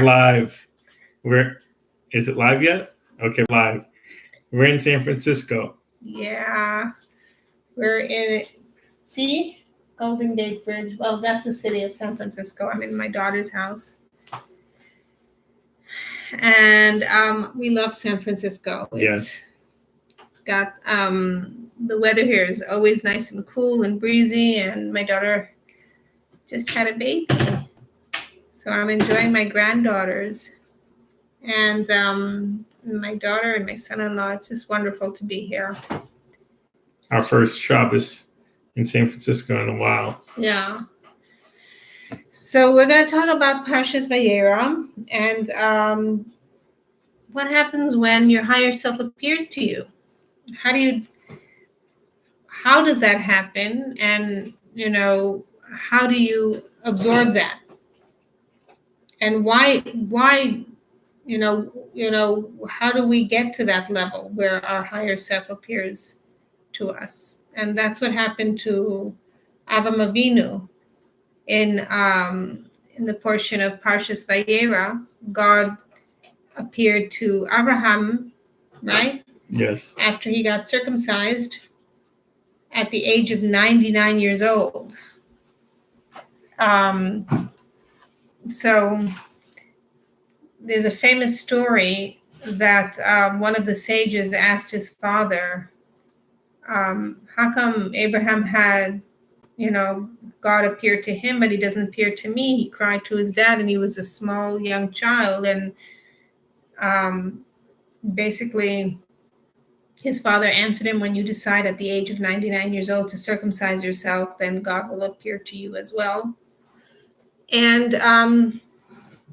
Live. We're is it live yet? Okay, live. We're in San Francisco. Yeah, we're in. See, Golden Gate Bridge. Well, that's the city of San Francisco. I'm in my daughter's house, and we love San Francisco. Yes. It's got the weather here is always nice and cool and breezy, and my daughter just had a baby, so I'm enjoying my granddaughters and my daughter and my son-in-law. It's just wonderful to be here. Our first Shabbos in San Francisco in a while. Yeah. So we're going to talk about Parshas Vayeira and what happens when your higher self appears to you. How does that happen? And, how do you absorb that? And why, how do we get to that level where our higher self appears to us? And that's what happened to Avram Avinu in the portion of Parshas Vayeira. God appeared to Abraham, right? Yes. After he got circumcised at the age of 99 years old. So there's a famous story that one of the sages asked his father, how come Abraham had, God appeared to him, but he doesn't appear to me? He cried to his dad, and he was a small young child. And basically, his father answered him, when you decide at the age of 99 years old to circumcise yourself, then God will appear to you as well. And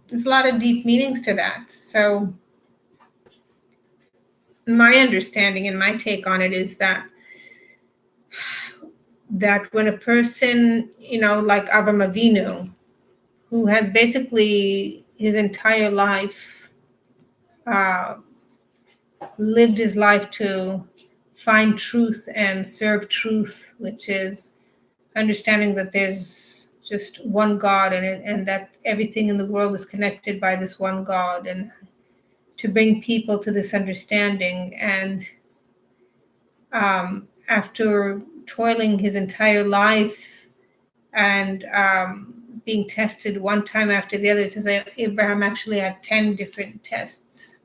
there's a lot of deep meanings to that. So my understanding and my take on it is that when a person, like Avram Avinu, who has basically his entire life lived his life to find truth and serve truth, which is understanding that there's just one God and that everything in the world is connected by this one God, and to bring people to this understanding. And after toiling his entire life and being tested one time after the other, it says Abraham actually had 10 different tests,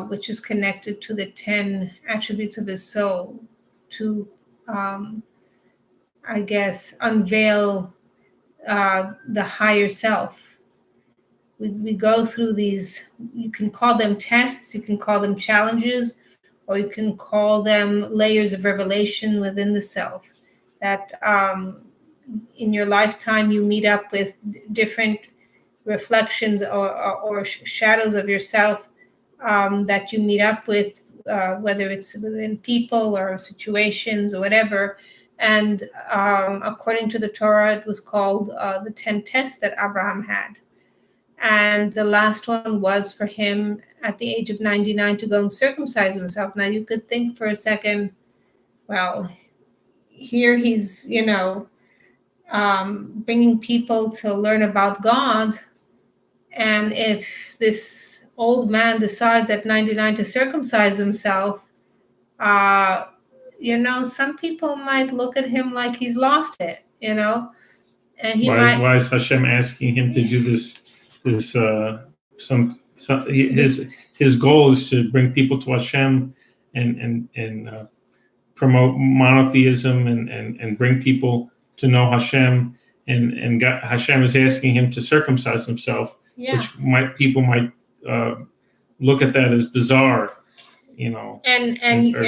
which is connected to the 10 attributes of his soul to, unveil the higher self. We go through these, you can call them tests, you can call them challenges, or you can call them layers of revelation within the self, that in your lifetime you meet up with different reflections or shadows of yourself that you meet up with, whether it's within people or situations or whatever. And according to the Torah, it was called the 10 tests that Abraham had. And the last one was for him at the age of 99 to go and circumcise himself. Now you could think for a second, well, here he's, bringing people to learn about God. And if this old man decides at 99 to circumcise himself, some people might look at him like he's lost it, and he why is Hashem asking him to do this? His goal is to bring people to Hashem and promote monotheism and bring people to know Hashem. And God, Hashem is asking him to circumcise himself, which people might look at that as bizarre, or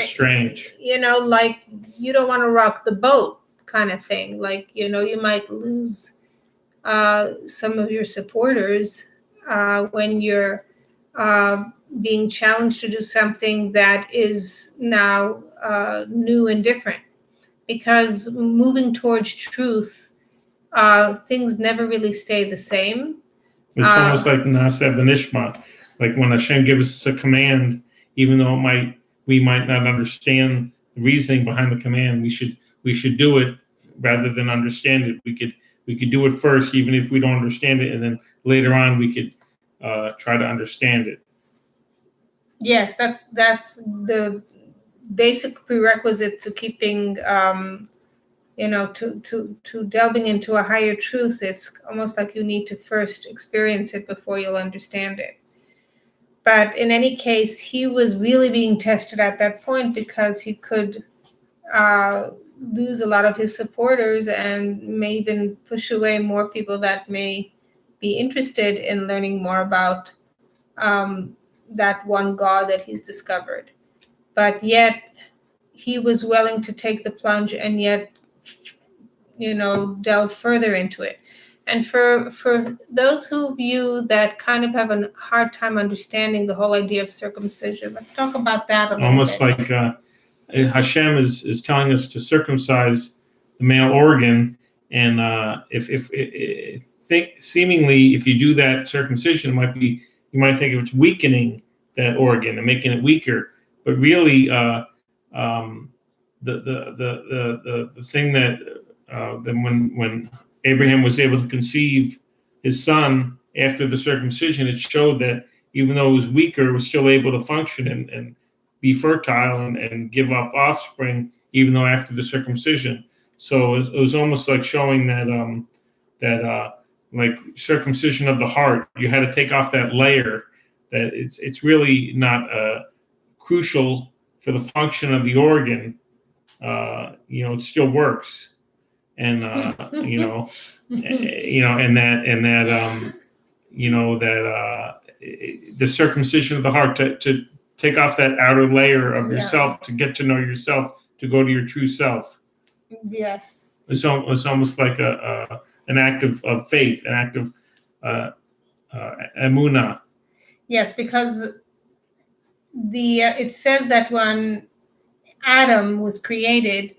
strange. Like you don't want to rock the boat kind of thing. Like, you might lose some of your supporters when you're being challenged to do something that is now new and different. Because moving towards truth, things never really stay the same. It's almost like Na'aseh v'nishma, like when Hashem gives us a command, even though we might not understand the reasoning behind the command, we should do it rather than understand it. We could do it first, even if we don't understand it, and then later on we could try to understand it. Yes, that's the basic prerequisite to keeping, to delving into a higher truth. It's almost like you need to first experience it before you'll understand it. But in any case, he was really being tested at that point because he could lose a lot of his supporters and may even push away more people that may be interested in learning more about that one God that he's discovered. But yet he was willing to take the plunge and yet, delve further into it. And for those of you that kind of have a hard time understanding the whole idea of circumcision, let's talk about that a little Almost bit. like Hashem is telling us to circumcise the male organ, and seemingly if you do that circumcision, you might think it's weakening that organ and making it weaker, but really the thing that when Abraham was able to conceive his son after the circumcision, it showed that even though it was weaker, it was still able to function and be fertile and give off offspring, even though after the circumcision. So it was almost like showing that like circumcision of the heart, you had to take off that layer. That it's really not crucial for the function of the organ. It still works. And the circumcision of the heart to take off that outer layer of yourself, to get to know yourself, to go to your true self. Yes, it's almost like an act of faith, an act of emunah. Yes, because it says that when Adam was created,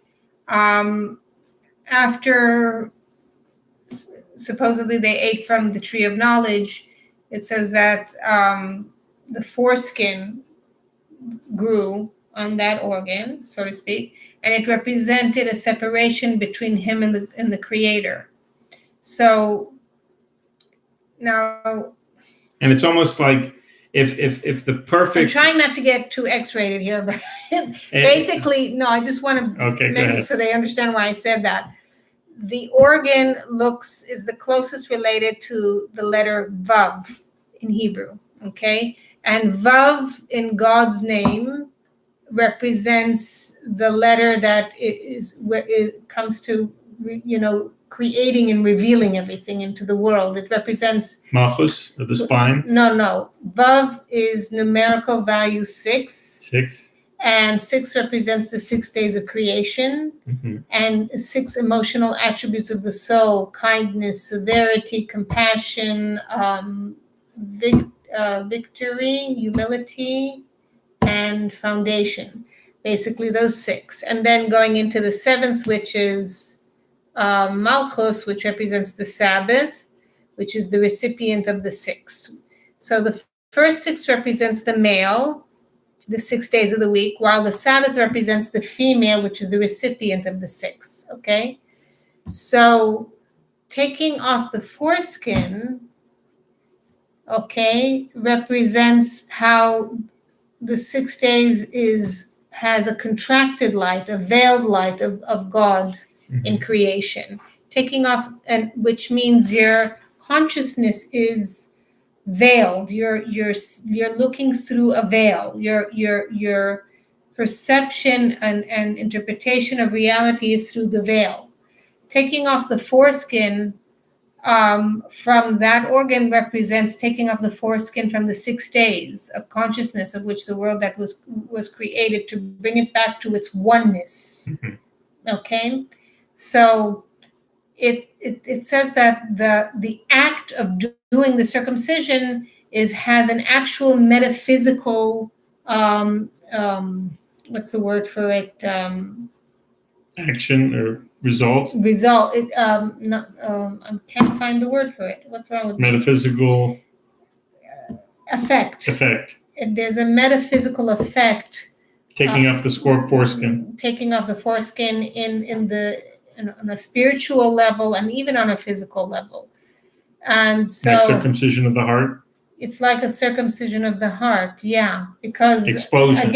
after supposedly they ate from the tree of knowledge, it says that the foreskin grew on that organ, so to speak, and it represented a separation between him and the Creator. So now, and it's almost like if the perfect. I'm trying not to get too X-rated here, but basically, no, I just want to make it so they understand why I said that. The organ is the closest related to the letter Vav in Hebrew, okay? And Vav in God's name represents the letter that comes to, creating and revealing everything into the world. It represents Malchus, the spine. No. Vav is numerical value 6. 6. And 6 represents the 6 days of creation. Mm-hmm. And 6 emotional attributes of the soul: kindness, severity, compassion, victory, humility, and foundation. Basically those 6. And then going into the 7th, which is Malchus, which represents the Sabbath, which is the recipient of the 6. So the first 6 represents the male, the 6 days of the week, while the Sabbath represents the female, which is the recipient of the 6, okay? So taking off the foreskin, okay, represents how the 6 days has a contracted light, a veiled light of God in creation. Taking off, and which means your consciousness is veiled. You're looking through a veil. Your perception and interpretation of reality is through the veil. Taking off the foreskin from that organ represents taking off the foreskin from the 6 days of consciousness of which the world that was created, to bring it back to its oneness. Okay, so it says that the act of doing the circumcision has an actual metaphysical what's the word for it? Action or result. I can't find the word for it. What's wrong with metaphysical effect? There's a metaphysical effect. Taking off the foreskin. Taking off the foreskin on a spiritual level and even on a physical level. And so, like circumcision of the heart. It's like a circumcision of the heart, yeah, because exposing.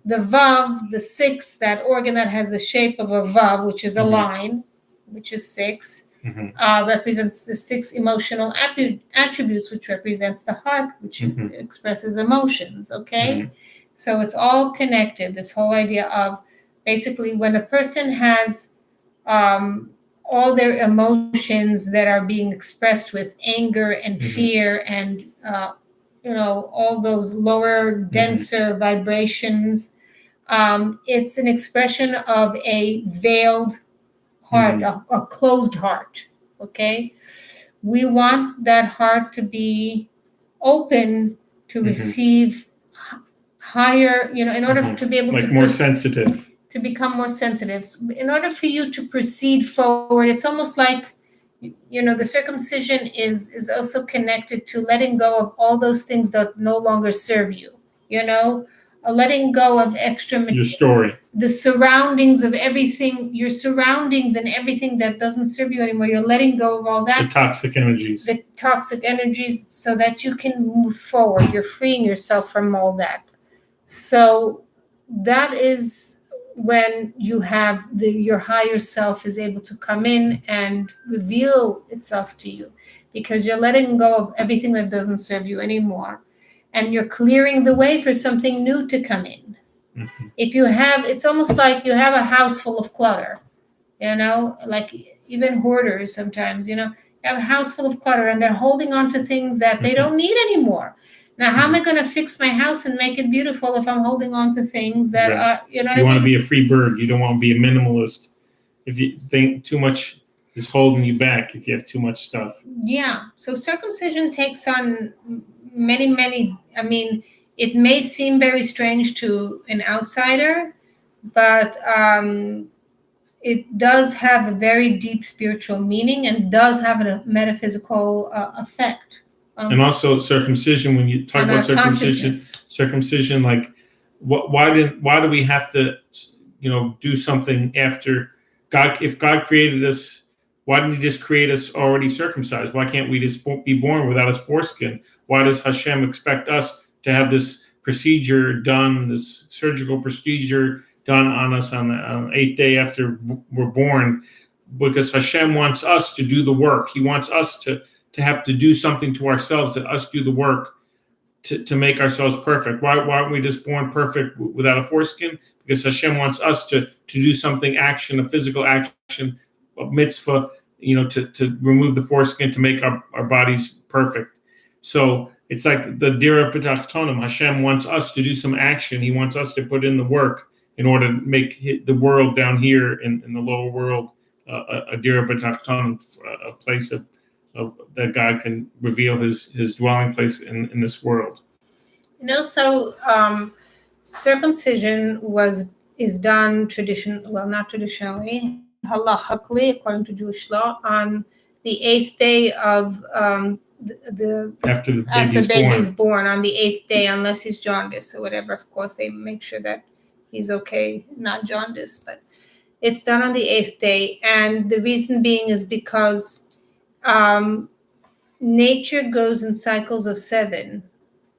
the vav, the six, that organ that has the shape of a vav, which is a line, which is six, represents the six emotional attributes, which represents the heart, which expresses emotions. Okay, so it's all connected. This whole idea of basically when a person has all their emotions that are being expressed with anger and fear and all those lower, denser vibrations. It's an expression of a veiled heart, a closed heart. Okay, we want that heart to be open to receive higher, in order to be able like to more sensitive, to become more sensitive. So in order for you to proceed forward, it's almost like, the circumcision is also connected to letting go of all those things that no longer serve you. Letting go of extra your story, the surroundings of everything, your surroundings and everything that doesn't serve you anymore. You're letting go of all that, the toxic energies, so that you can move forward. You're freeing yourself from all that. So that is when you have your higher self is able to come in and reveal itself to you, because you're letting go of everything that doesn't serve you anymore, and you're clearing the way for something new to come in. It's almost like you have a house full of clutter, like even hoarders sometimes, you have a house full of clutter and they're holding on to things that they don't need anymore. Now, how am I going to fix my house and make it beautiful if I'm holding on to things that are, you want to be a free bird. You don't want to be a minimalist. If you think too much is holding you back, if you have too much stuff. Yeah. So circumcision takes on many, it may seem very strange to an outsider, but it does have a very deep spiritual meaning and does have a metaphysical effect. And also circumcision, when you talk about circumcision, like why do we have to, do something after God? If God created us, why didn't he just create us already circumcised? Why can't we just be born without a foreskin? Why does Hashem expect us to have this procedure done, this surgical procedure done on us on the 8th day after we're born? Because Hashem wants us to do the work. He wants us to have to do something to ourselves, to us do the work to make ourselves perfect. Why aren't we just born perfect without a foreskin? Because Hashem wants us to do something, a physical action, a mitzvah, to remove the foreskin, to make our bodies perfect. So it's like the Dira B'Tachtonim. Hashem wants us to do some action. He wants us to put in the work in order to make the world down here in the lower world a Dira B'Tachtonim, a place of that God can reveal his dwelling place in this world. So circumcision is done not traditionally, halachically, according to Jewish law, on the 8th day of after the baby's born, on the 8th day, unless he's jaundiced or whatever. Of course, they make sure that he's okay, not jaundiced, but it's done on the 8th day. And the reason being is because nature goes in cycles of 7,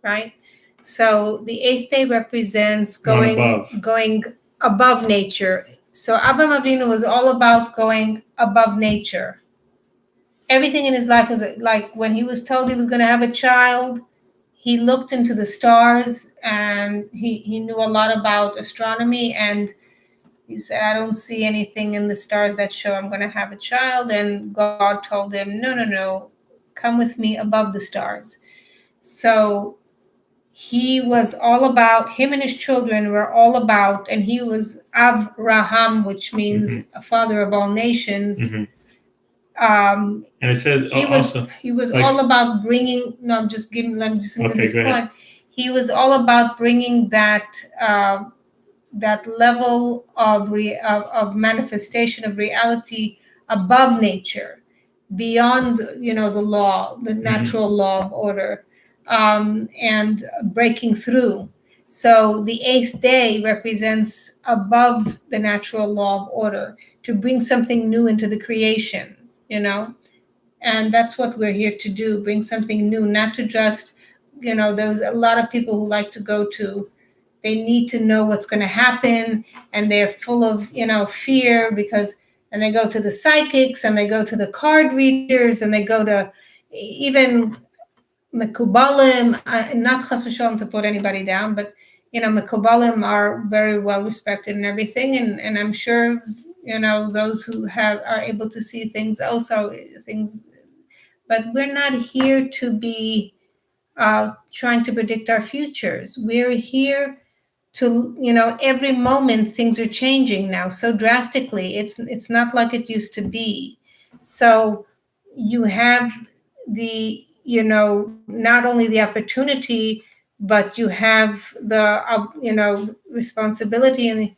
right? So the 8th day represents going above nature. So Avraham Avinu was all about going above nature. Everything in his life was like when he was told he was going to have a child, he looked into the stars and he knew a lot about astronomy, and he said, I don't see anything in the stars that show I'm going to have a child. And God told him, no, come with me above the stars. So he was all about, him and his children were all about, and he was Avraham, which means a father of all nations. And it said he was all about bringing. No, I'm just giving. Let me just get this point. He was all about bringing that level of manifestation of reality above nature, beyond the law, the natural law of order, and breaking through. So the 8th day represents above the natural law of order, to bring something new into the creation. And that's what we're here to do, bring something new, not to just there was a lot of people who like to go to. They need to know what's going to happen, and they're full of fear and they go to the psychics, and they go to the card readers, and they go to even Mekubalim. Not chas v'shalom to put anybody down, but Mekubalim are very well respected and everything, and I'm sure those who are able to see things also things, but we're not here to be trying to predict our futures. We're here to every moment things are changing now so drastically. It's not like it used to be. So you have the not only the opportunity, but you have the responsibility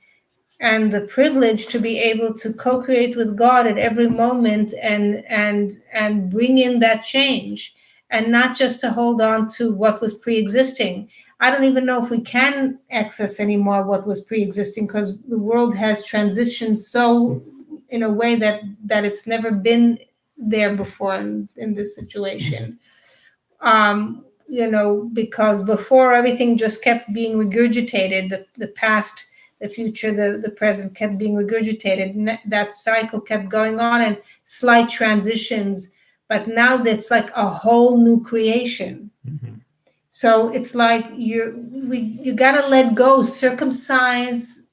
and the privilege to be able to co-create with God at every moment and bring in that change, and not just to hold on to what was pre-existing. I don't even know if we can access anymore what was pre-existing, because the world has transitioned so in a way that it's never been there before in this situation. Because before, everything just kept being regurgitated. The past, the future, the present kept being regurgitated. And that cycle kept going on, and slight transitions. But now that's like a whole new creation. Mm-hmm. So it's like you gotta let go, circumcise,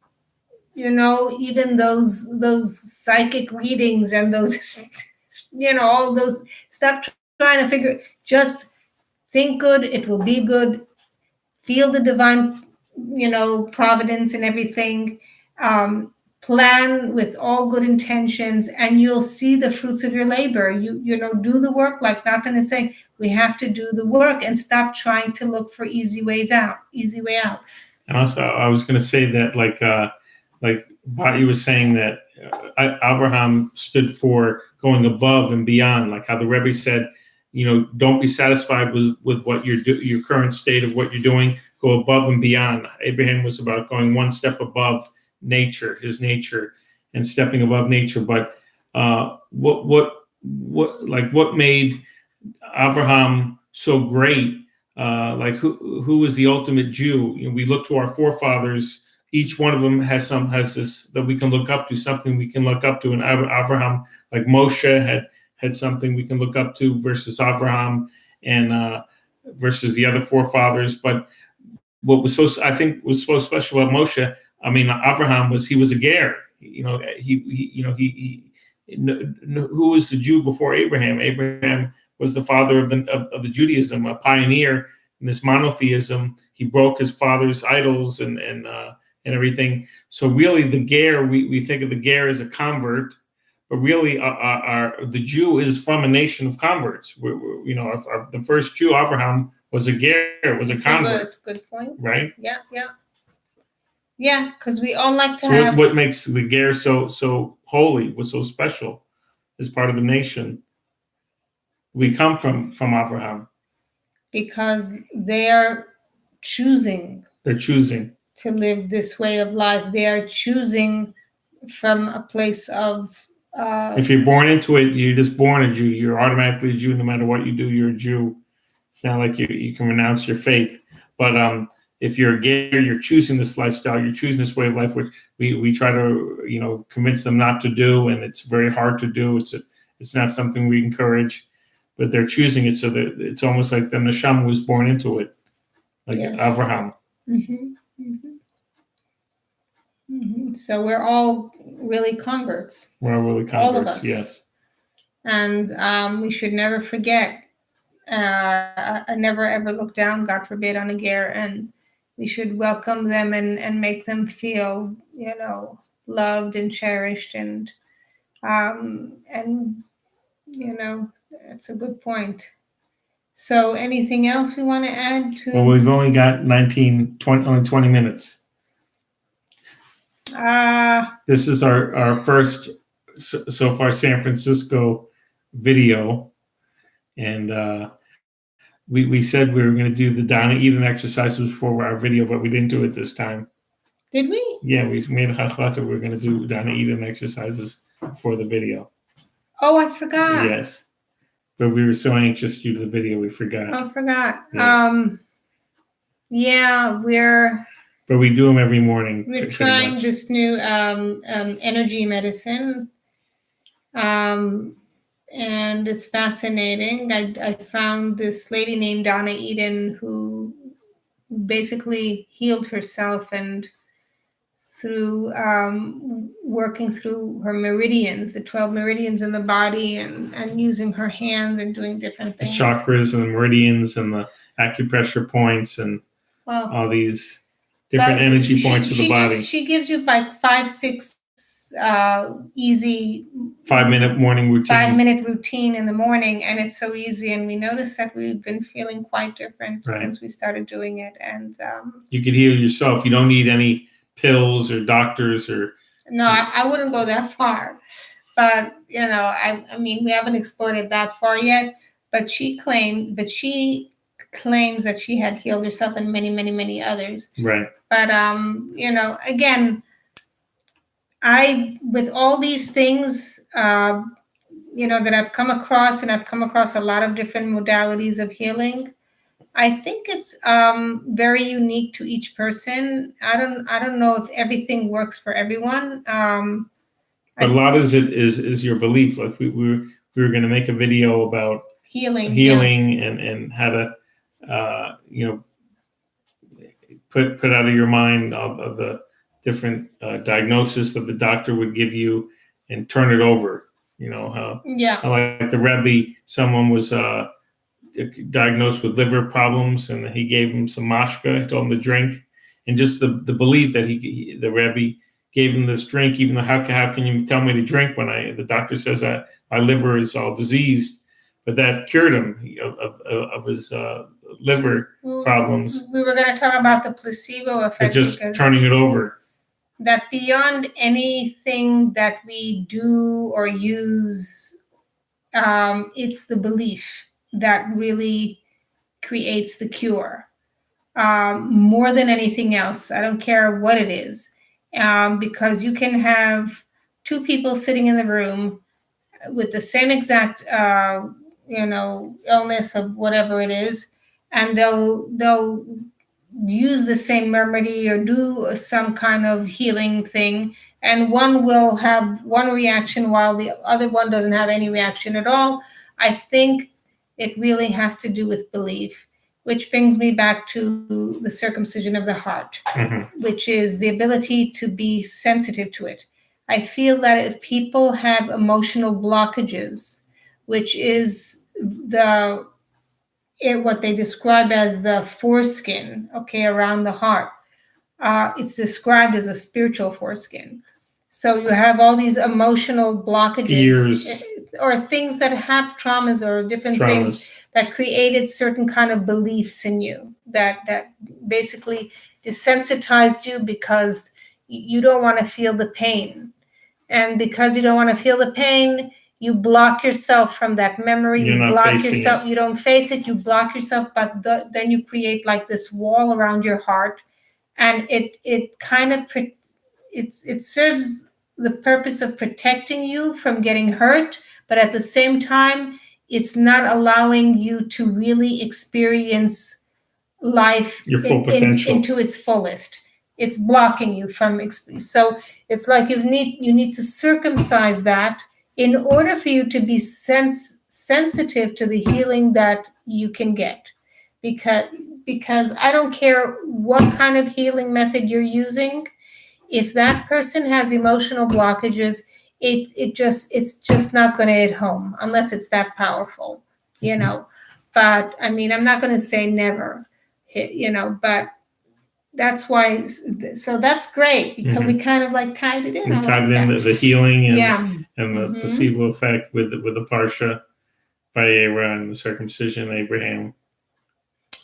even those psychic readings and those, all those. Stop trying to figure. Just think good. It will be good. Feel the divine, providence and everything. Plan with all good intentions, and you'll see the fruits of your labor. Do the work, like Nathan is saying. We have to do the work and stop trying to look for easy way out. And also, I was going to say that, like Bati was saying, that Abraham stood for going above and beyond, like how the Rebbe said, don't be satisfied with what your current state of what you're doing. Go above and beyond. Abraham was about going one step above his nature, and stepping above nature. But what made Abraham so great? Who was the ultimate Jew? We look to our forefathers. Each one of them has this that we can look up to, something we can look up to. And Abraham, like Moshe, had something we can look up to versus Abraham and versus the other forefathers. But what was so special about Moshe, Abraham, was he was a ger. He who was the Jew before Abraham? Abraham was the father of the Judaism, a pioneer in this monotheism. He broke his father's idols and everything. So really, the ger, we think of the ger as a convert, but really, the Jew is from a nation of converts. The first Jew, Abraham, was a ger, was a convert. That's a good point. Right? Yeah, because we all like to have. What makes the ger so holy, was so special, as part of the nation? We come from Abraham. Because they're choosing. They're choosing to live this way of life. They are choosing from a place of. If you're born into it, you're just born a Jew. You're automatically a Jew. No matter what you do, you're a Jew. It's not like you can renounce your faith. But if you're a ger, you're choosing this lifestyle. You're choosing this way of life, which we try to convince them not to do, and it's very hard to do. It's not something we encourage, but they're choosing it. So that it's almost like the neshama was born into it, like yes. Abraham. Mm-hmm. Mm-hmm. Mm-hmm. So we're all really converts. We're all really converts, all of us. Yes. And we should never forget, never ever look down, God forbid, on a ger, and we should welcome them and make them feel, loved and cherished, and it's a good point. So anything else we want to add to? Well, we've only got 20 minutes. This is our first so far San Francisco video, and we said we were going to do the Donna Eden exercises before our video, but we didn't do it this time. Did we? Yeah, we made a hachlata. We were going to do Donna Eden exercises before the video. Oh, I forgot. Yes. But we were so anxious to do the video, we forgot. I forgot. Yes. Yeah, But we do them every morning. we're trying this new energy medicine, and it's fascinating. I found this lady named Donna Eden who basically healed herself, and through working through her meridians, the 12 meridians in the body, and using her hands and doing different things. The chakras and the meridians and the acupressure points and Well, all these different energy points of the body. She gives you like 5-6 easy 5-minute morning routine. 5-minute routine in the morning, and it's so easy. And we noticed that we've been feeling quite different since we started doing it. And you could heal yourself. You don't need any pills or doctors or. No, I wouldn't go that far. But I mean, we haven't explored it that far yet. But she claims that she had healed herself and many, many, many others. Right. But again, with all these things, that I've come across, and I've come across a lot of different modalities of healing. I think it's very unique to each person. I don't know if everything works for everyone. But a lot of it is your belief. Like we were going to make a video about healing and how to put out of your mind all of the different diagnosis that the doctor would give you and turn it over. How like the Rebbe, someone was diagnosed with liver problems, and he gave him some mashka, he told him to drink, and just the belief that the Rebbe gave him this drink, even though how can you tell me to drink when the doctor says that my liver is all diseased, but that cured him of his liver problems. We were going to talk about the placebo effect. Just turning it over. That beyond anything that we do or use, it's the belief that really creates the cure, more than anything else. I don't care what it is, because you can have two people sitting in the room with the same exact illness of whatever it is, and they'll use the same remedy or do some kind of healing thing, and one will have one reaction while the other one doesn't have any reaction at all. I think it really has to do with belief, which brings me back to the circumcision of the heart, which is the ability to be sensitive to it. I feel that if people have emotional blockages, which is what they describe as the foreskin, around the heart, it's described as a spiritual foreskin. So you have all these emotional blockages, or things that have traumas or different things that created certain kind of beliefs in you that basically desensitized you because you don't want to feel the pain. And because you don't want to feel the pain, you block yourself from that memory. You block yourself. You don't face it. You block yourself, but then you create like this wall around your heart, and it kind of it serves the purpose of protecting you from getting hurt, but at the same time, it's not allowing you to really experience life your full potential into its fullest. It's blocking you from so it's like you need to circumcise that in order for you to be sensitive to the healing that you can get, because I don't care what kind of healing method you're using, if that person has emotional blockages, it's just not going to hit home unless it's that powerful, But I mean, I'm not going to say never, but that's why. So that's great because we kind of like tied it in. We tied it in the healing and the placebo Mm-hmm. effect with the Parsha, Vayeira, and the circumcision, Abraham.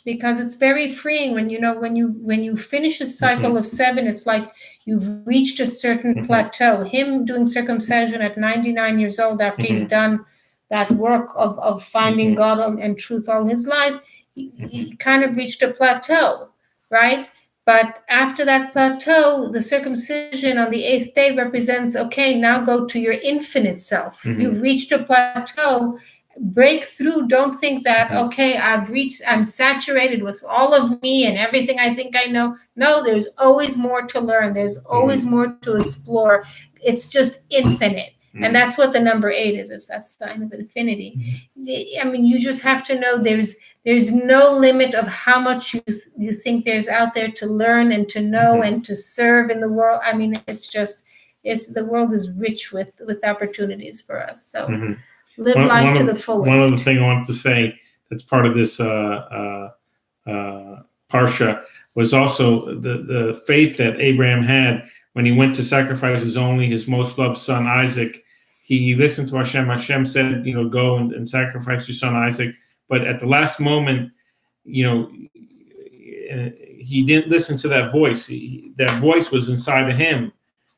Because it's very freeing when you finish a cycle of 7, it's like you've reached a certain plateau. Him doing circumcision at 99 years old after he's done that work of finding God and truth all his life, he kind of reached a plateau, right? But after that plateau, the circumcision on the 8th day represents, okay, now go to your infinite self. You've reached a plateau, break through. Don't think that, okay, I'm saturated with all of me and everything I think I know. No, there's always more to learn. There's always more to explore. It's just infinite. And that's what the number 8 is. It's that sign of infinity. I mean, you just have to know there's no limit of how much you think there's out there to learn and to know and to serve in the world. I mean, the world is rich with opportunities for us. So live life to the fullest. One other thing I wanted to say that's part of this Parsha was also the faith that Abraham had when he went to sacrifice his most loved son, Isaac. He listened to Hashem. Hashem said, go and sacrifice your son, Isaac. But at the last moment, he didn't listen to that voice. That voice was inside of him.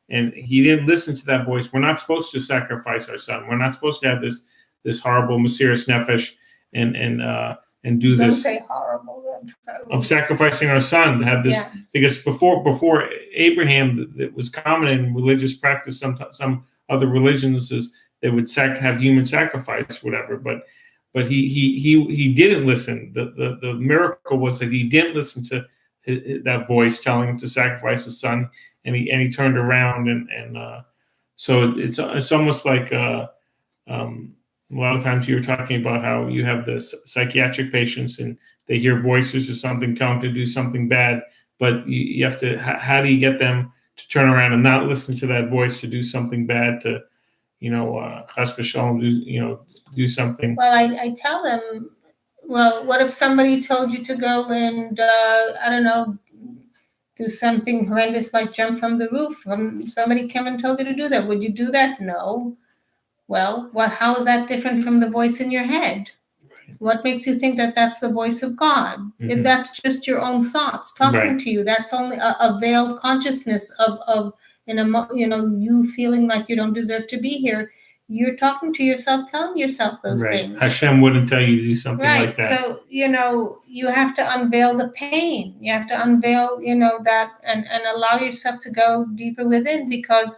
And he didn't listen to that voice. We're not supposed to sacrifice our son. We're not supposed to have this horrible Mesiras Nefesh and do this. Don't say horrible. Of sacrificing our son to have this, because before Abraham, it was common in religious practice. Some other religions is they would have human sacrifice, whatever. But he didn't listen. The miracle was that he didn't listen to that voice telling him to sacrifice his son, and he turned around and so it's almost like a lot of times you were talking about how you have this psychiatric patients and they hear voices or something telling them to do something bad, but you have to, how do you get them to turn around and not listen to that voice to do something bad, to, chas v'shalom, do something? Well, I tell them, well, what if somebody told you to go and, I don't know, do something horrendous like jump from the roof? Somebody came and told you to do that. Would you do that? No. Well, how is that different from the voice in your head? What makes you think that that's the voice of God? That's just your own thoughts talking to you. That's only a veiled consciousness of you feeling like you don't deserve to be here. You're talking to yourself, telling yourself those things. Hashem wouldn't tell you to do something like that. So, you have to unveil the pain. You have to unveil, that and allow yourself to go deeper within, because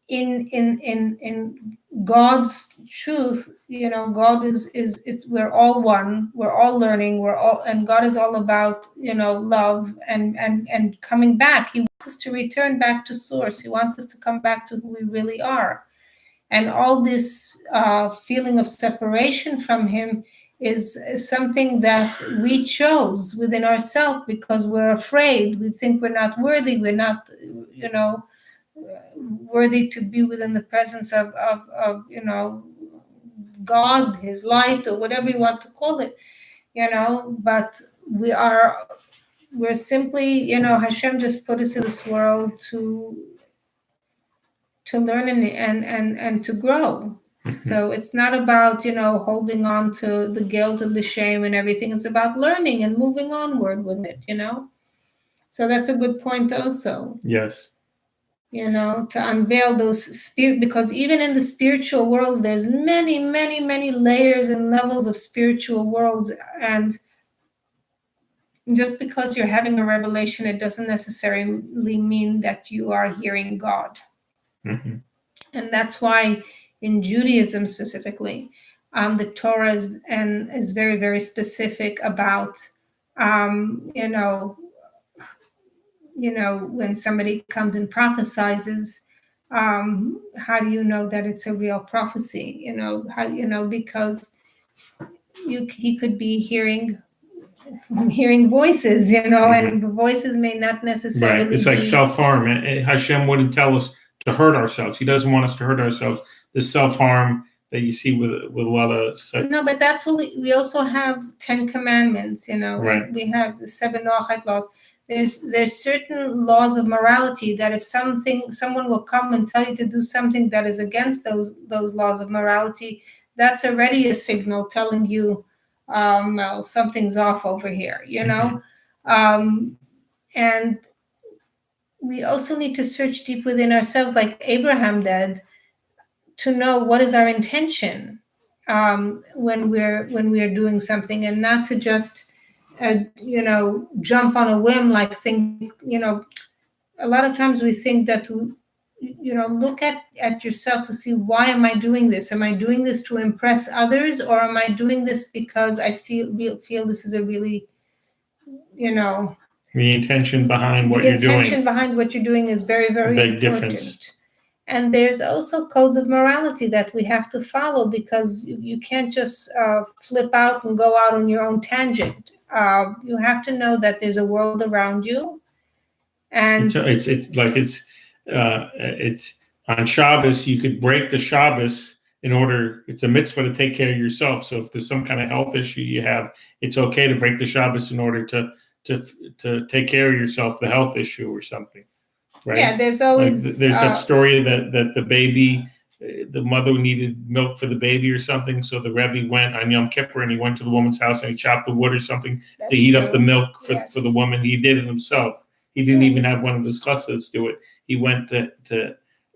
in God's truth, God is we're all one, we're all learning, and God is all about, love and coming back. He wants us to return back to source. He wants us to come back to who we really are. And all this feeling of separation from him is something that we chose within ourselves because we're afraid. We think we're not worthy. We're not, worthy to be within the presence of God, his light, or whatever you want to call it, but we're simply, Hashem just put us in this world to learn and to grow. So it's not about, holding on to the guilt and the shame and everything. It's about learning and moving onward with it, So that's a good point also. Yes. To unveil those because even in the spiritual worlds, there's many, many, many layers and levels of spiritual worlds. And just because you're having a revelation, it doesn't necessarily mean that you are hearing God. And that's why in Judaism specifically, the Torah is very, very specific about, when somebody comes and prophesizes, how do you know that it's a real prophecy? Because he could be hearing voices, and the voices may not necessarily. Right. It's like self-harm. Hashem wouldn't tell us to hurt ourselves. He doesn't want us to hurt ourselves. The self-harm that you see with a lot of. No, but that's what we also have 10 commandments. Right. We have the 7 Noachide laws. There's certain laws of morality that if someone will come and tell you to do something that is against those laws of morality, that's already a signal telling you, well, something's off over here, and we also need to search deep within ourselves, like Abraham did, to know what is our intention when we're doing something, and not to just jump on a whim, like think, a lot of times we think that look at yourself to see, why am I doing this? Am I doing this to impress others, or am I doing this because I feel this is a really, the intention behind what the you're intention doing. behind what you're doing is very, very Big important. difference. And there's also codes of morality that we have to follow, because you can't just flip out and go out on your own tangent. You have to know that there's a world around you, and It's on Shabbos. You could break the Shabbos in order. It's a mitzvah to take care of yourself. So if there's some kind of health issue you have, it's okay to break the Shabbos in order to take care of yourself, the health issue or something. Right? Yeah, there's always there's that story that the baby, the mother needed milk for the baby or something, so the Rebbe went on Yom Kippur and he went to the woman's house and he chopped the wood or something to heat up the milk for the woman. He did it himself. He didn't even have one of his chassids do it. He went to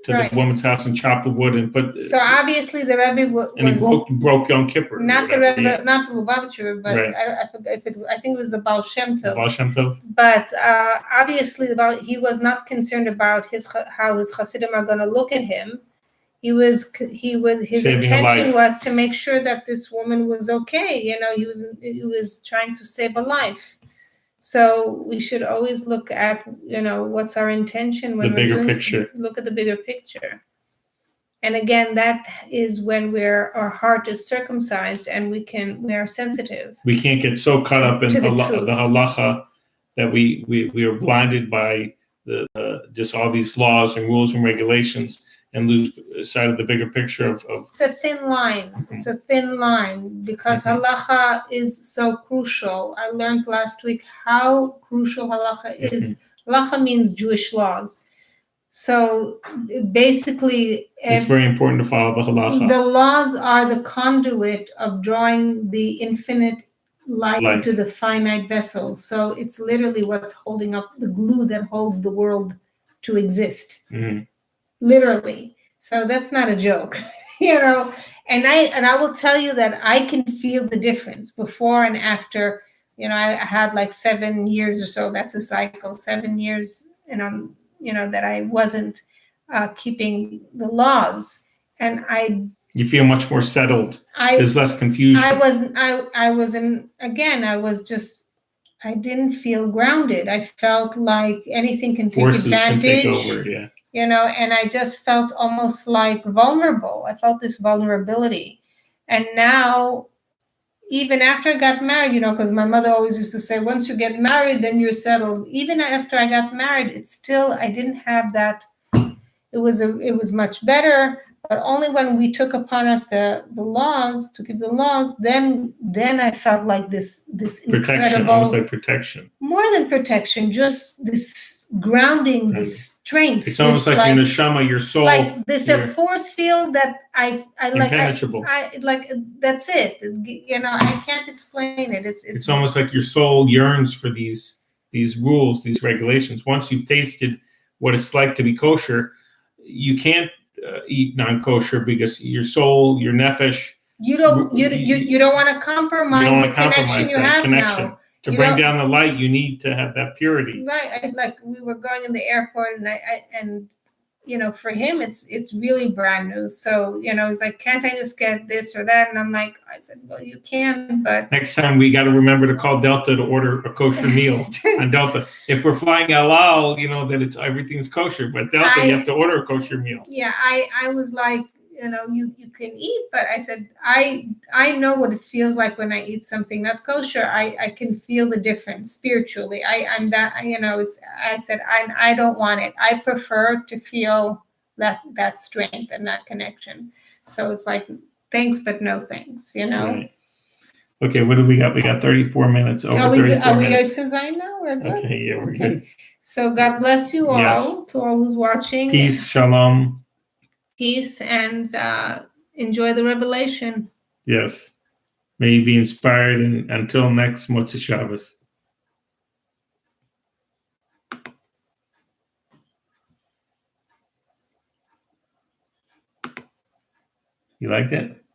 the woman's house and chopped the wood and put. So obviously the Rebbe and he broke Yom Kippur. Not the Rebbe, not the Lubavitcher, but right. I forget if I think it was the Baal Shem Tov. Baal Shem Tov. But obviously he was not concerned about how his Hasidim are going to look at him. His Saving intention was to make sure that this woman was okay. He was trying to save a life. So we should always look at, what's our intention when the bigger picture. Look at the bigger picture. And again, that is when our heart is circumcised and we are sensitive. We can't get so caught up in the halacha that we are blinded by the just all these laws and rules and regulations and lose sight of the bigger picture of It's a thin line. Mm-hmm. It's a thin line, because halacha is so crucial. I learned last week how crucial halacha is. Halacha means Jewish laws. So basically, it's very important to follow the halacha. The laws are the conduit of drawing the infinite light into the finite vessel. So it's literally what's holding up the glue that holds the world to exist. Mm-hmm. Literally. So that's not a joke, and I will tell you that I can feel the difference before and after. I had like 7 years or so. That's a cycle, 7 years, that I wasn't keeping the laws, and you feel much more settled. There's less confusion. I didn't feel grounded. I felt like anything can take Forces advantage. Can take over, yeah. And I just felt almost like vulnerable. I felt this vulnerability. And now, even after I got married, because my mother always used to say, once you get married, then you're settled. Even after I got married, I didn't have that. It was much better, but only when we took upon us the laws, to keep the laws, then I felt like this protection, almost like protection. More than protection, just this grounding, this strength. It's almost like your neshama, your soul. Like this a force field that I like. Impenetrable. I like, that's it. I can't explain it. It's almost like your soul yearns for these rules, these regulations. Once you've tasted what it's like to be kosher, you can't eat non-kosher because your soul, your nefesh. You don't want to compromise the connection you have now. To bring down the light, you need to have that purity. Right. Like we were going in the airport, and for him, it's really brand new. So, he's like, can't I just get this or that? And I said, well, you can, but next time we got to remember to call Delta to order a kosher meal on Delta. If we're flying El Al, that everything's kosher, but Delta, you have to order a kosher meal. Yeah. I was like, you can eat, but I said, I know what it feels like when I eat something not kosher. I can feel the difference spiritually. I'm that, I said, I don't want it. I prefer to feel that strength and that connection. So it's like, thanks, but no thanks, Right. Okay, what do we got? We got 34 minutes. Over 34 minutes. Are we good to Zion now? We're good? Okay, yeah, we're good. So God bless you all, yes. To all who's watching. Peace, shalom. Peace, and enjoy the revelation. Yes. May you be inspired, and until next Motzei Shabbos. You liked it?